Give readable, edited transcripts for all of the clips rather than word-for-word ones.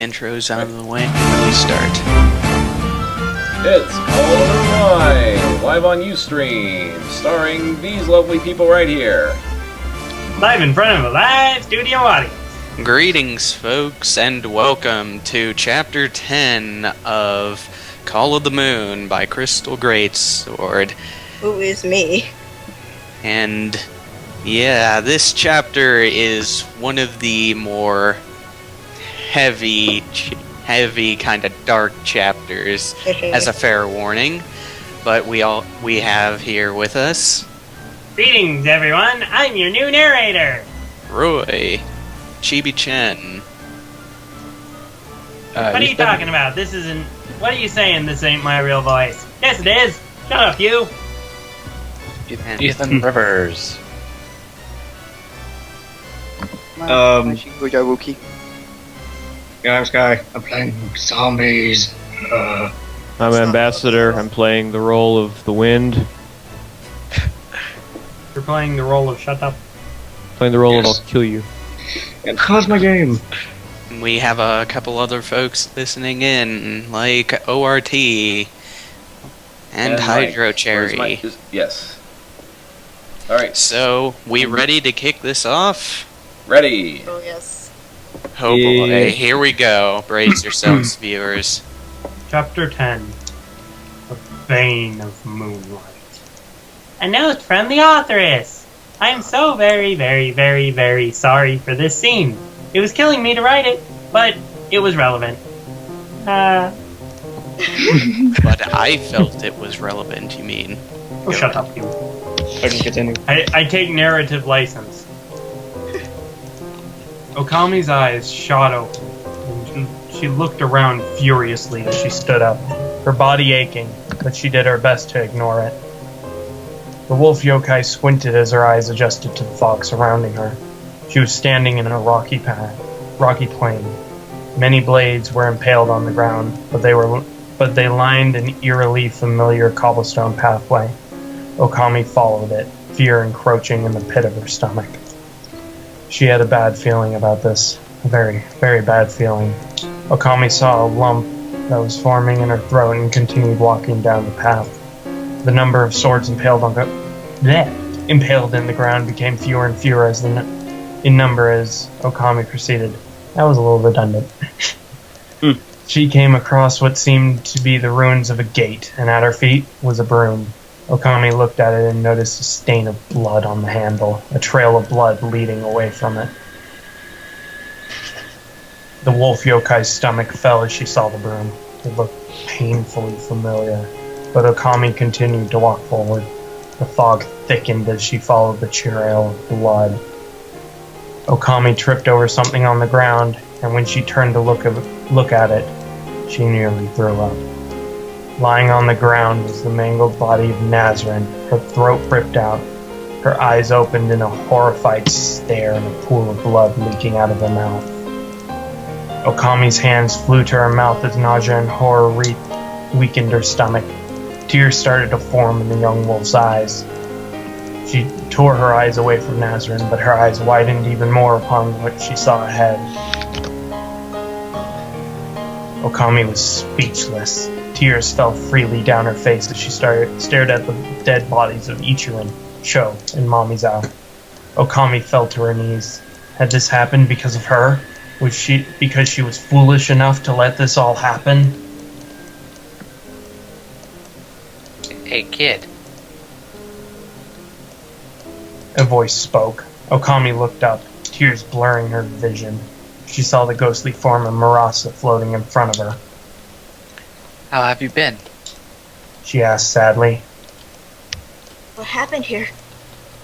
Intros out of the way, and we start. It's Call of the Line, live on Ustream, starring these lovely people right here. Live in front of a live studio audience. Greetings, folks, and welcome to Chapter 10 of Call of the Moon by Crystal Greatsword. Who is me? And yeah, this chapter is one of the more heavy kind of dark chapters, as a fair warning. But we have here with us Greetings, everyone. I'm your new narrator, Roy Chibi Chen. What are you talking about? This isn't... What are you saying this ain't my real voice? Yes, it is. Shut up, you. Ethan Rivers. Wookie. Yeah, I'm Sky. I'm playing zombies. I'm Ambassador. I'm playing the role of the wind. You're playing the role of Shut Up. Playing the role Yes. of I'll kill you. And how's my game? We have a couple other folks listening in, like ORT and Hydro Mike. Cherry. Where's Mike? Yes. Alright, So, we ready to kick this off? ready. Oh, yes. Oh boy, here we go. Brace yourselves, viewers. Chapter 10. The Bane of Moonlight. A note from the authoress. I am so very, very, very, very sorry for this scene. It was killing me to write it, but it was relevant. But I felt it was relevant, you mean? Oh, shut up, you. Okay, continue. I take narrative license. Okami's eyes shot open, and she looked around furiously as she stood up, her body aching, but she did her best to ignore it. The wolf yokai squinted as her eyes adjusted to the fog surrounding her. She was standing in a rocky plain. Many blades were impaled on the ground, but they lined an eerily familiar cobblestone pathway. Okami followed it, fear encroaching in the pit of her stomach. She had a bad feeling about this. A very, very bad feeling. Okami saw a lump that was forming in her throat and continued walking down the path. The number of swords impaled in the ground became fewer and fewer in number as Okami proceeded. That was a little redundant. She came across what seemed to be the ruins of a gate, and at her feet was a broom. Okami looked at it and noticed a stain of blood on the handle, a trail of blood leading away from it. The wolf yokai's stomach fell as she saw the broom. It looked painfully familiar, but Okami continued to walk forward. The fog thickened as she followed the trail of blood. Okami tripped over something on the ground, and when she turned to look at it, she nearly threw up. Lying on the ground was the mangled body of Nazrin, her throat ripped out, her eyes opened in a horrified stare and a pool of blood leaking out of her mouth. Okami's hands flew to her mouth as nausea and horror weakened her stomach. Tears started to form in the young wolf's eyes. She tore her eyes away from Nazrin, but her eyes widened even more upon what she saw ahead. Okami was speechless. Tears fell freely down her face as she stared at the dead bodies of Ichirin, Sho, and Mamizu. Okami fell to her knees. Had this happened because of her? Because she was foolish enough to let this all happen? Hey, kid. A voice spoke. Okami looked up, tears blurring her vision. She saw the ghostly form of Murasa floating in front of her. How have you been? She asked sadly. What happened here?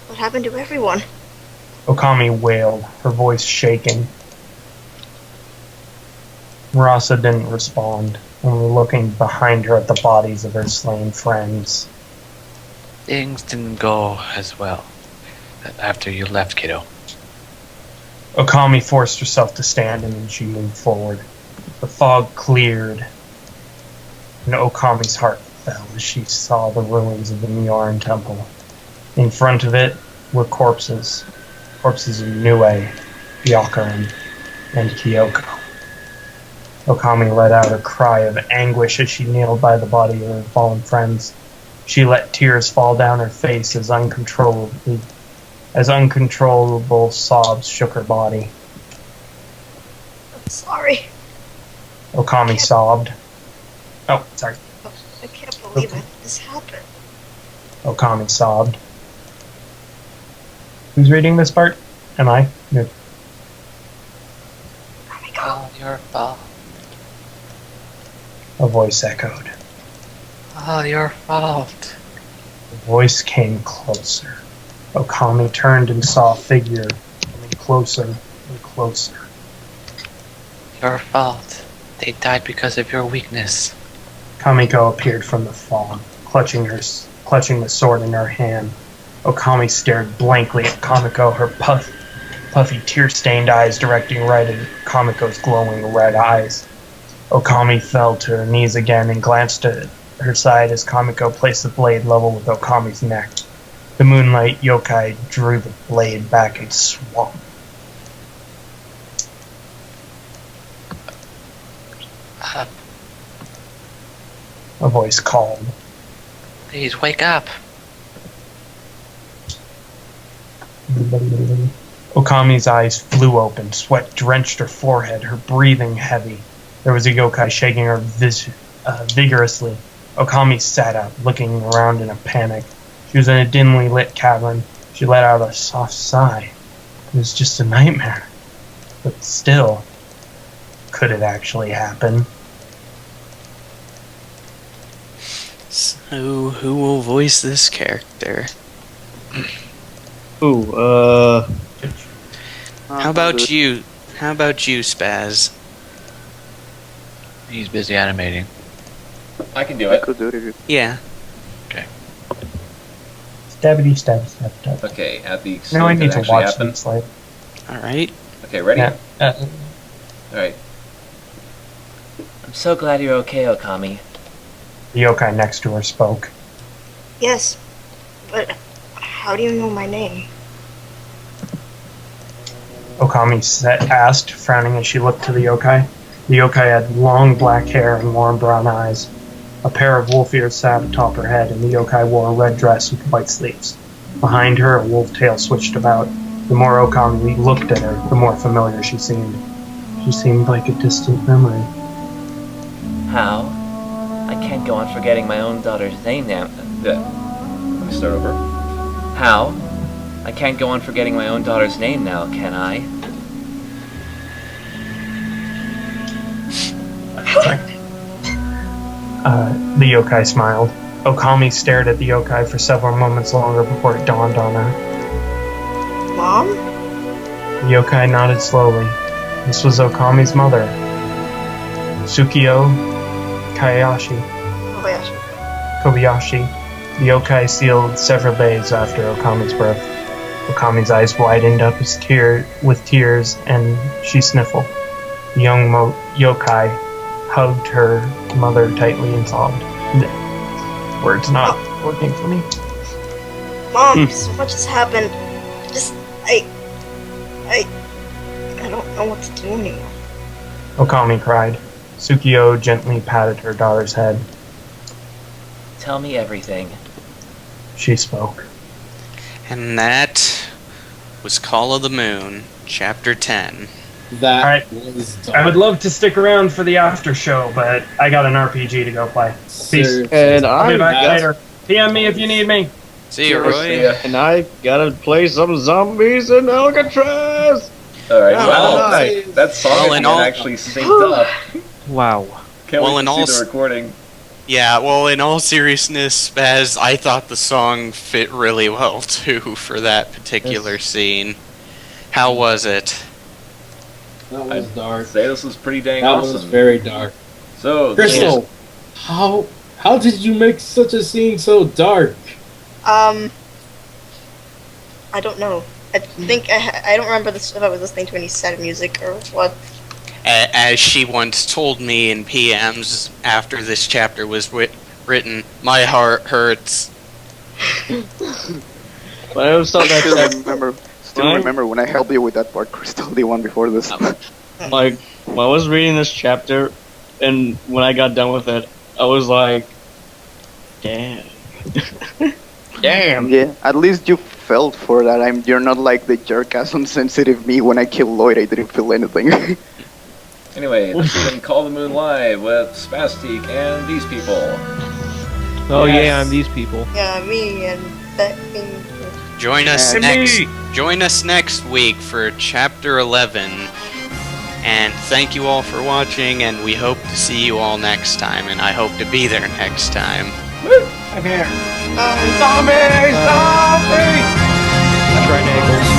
What happened to everyone? Okami wailed, her voice shaking. Murasa didn't respond, only looking behind her at the bodies of her slain friends. Things didn't go as well after you left, kiddo. Okami forced herself to stand and then she moved forward. The fog cleared, and Okami's heart fell as she saw the ruins of the Mioran Temple. In front of it were corpses of Nue, Byakuren, and Kyoko. Okami let out a cry of anguish as she kneeled by the body of her fallen friends. She let tears fall down her face as uncontrollable sobs shook her body. I'm sorry. Okami sobbed. Oh, sorry. I can't believe this happened. Okami sobbed. Who's reading this part? Am I? No. Let me go. All your fault. A voice echoed. All your fault. The voice came closer. Okami turned and saw a figure coming closer and closer. Your fault. They died because of your weakness. Kamiko appeared from the fog, clutching the sword in her hand. Okami stared blankly at Kamiko, her puffy, tear-stained eyes directing right at Kamiko's glowing red eyes. Okami fell to her knees again and glanced at her side as Kamiko placed the blade level with Okami's neck. The moonlight yokai drew the blade back and swung. A voice called. Please wake up. Okami's eyes flew open, sweat drenched her forehead, her breathing heavy. There was a yokai shaking her vigorously. Okami sat up, looking around in a panic. She was in a dimly lit cavern. She let out a soft sigh. It was just a nightmare. But still, could it actually happen? So, who will voice this character? Ooh, How about you? How about you, Spaz? He's busy animating. I can do it. Yeah. Stabbity stab stab stab. Okay, at the No, I extent need that to actually watch happened. this later. Alright. Okay, ready? Yeah. Alright. I'm so glad you're okay, Okami. The yokai next to her spoke. Yes, but how do you know my name? Okami asked, frowning as she looked to the yokai. The yokai had long black hair and warm brown eyes. A pair of wolf ears sat atop her head, and the yokai wore a red dress with white sleeves. Behind her, a wolf tail switched about. The more Okami looked at her, the more familiar she seemed. She seemed like a distant memory. How? I can't go on forgetting my own daughter's name now. Let me start over. How? I can't go on forgetting my own daughter's name now, can I? The yokai smiled. Okami stared at the yokai for several moments longer before it dawned on her. Mom? The yokai nodded slowly. This was Okami's mother, Tsukio Kobayashi. The yokai sealed several days after Okami's birth. Okami's eyes widened up with tears, and she sniffled. The young yokai hugged her mother tightly and sobbed. Words not working for me. Mom, so much has happened. I don't know what to do anymore. Okami cried. Tsukio gently patted her daughter's head. Tell me everything. She spoke. And that was Call of the Moon, Chapter 10. That Alright. was I would love to stick around for the after show, but I got an RPG to go play. Peace. and I'll be I back later. PM me if you need me. See you, See Roy. ya. and I gotta play some zombies in Alcatraz. Alright, Oh, wow. nice. That song Well, is in all- actually synced up. Wow. Can't Well, wait in to all see the recording. Yeah, well, in all seriousness, Spaz, I thought the song fit really well, too, for that particular scene. How was it? That was dark. Say this was pretty dang That awesome. was very dark. So, Crystal, how did you make such a scene so dark? I don't know. I think I don't remember this, if I was listening to any sad music or what. As she once told me in PMs after this chapter was written, my heart hurts. But I was thought Still that remember, Fine. remember when I helped you with that part, Crystal, the one before this. Like, when I was reading this chapter, and when I got done with it, I was like, damn. Damn. Yeah, at least you felt for that. You're not like the jerk-ass insensitive me. When I killed Lloyd, I didn't feel anything. Anyway, this has been Call the Moon Live with Spastic and these people. Oh Yes. yeah, I'm these people. Yeah, me and that thing. Join us And next. Join us next week for chapter 11. And thank you all for watching, and we hope to see you all next time. And I hope to be there next time. I'm here. Oh. Zombie! Zombie! Triangles.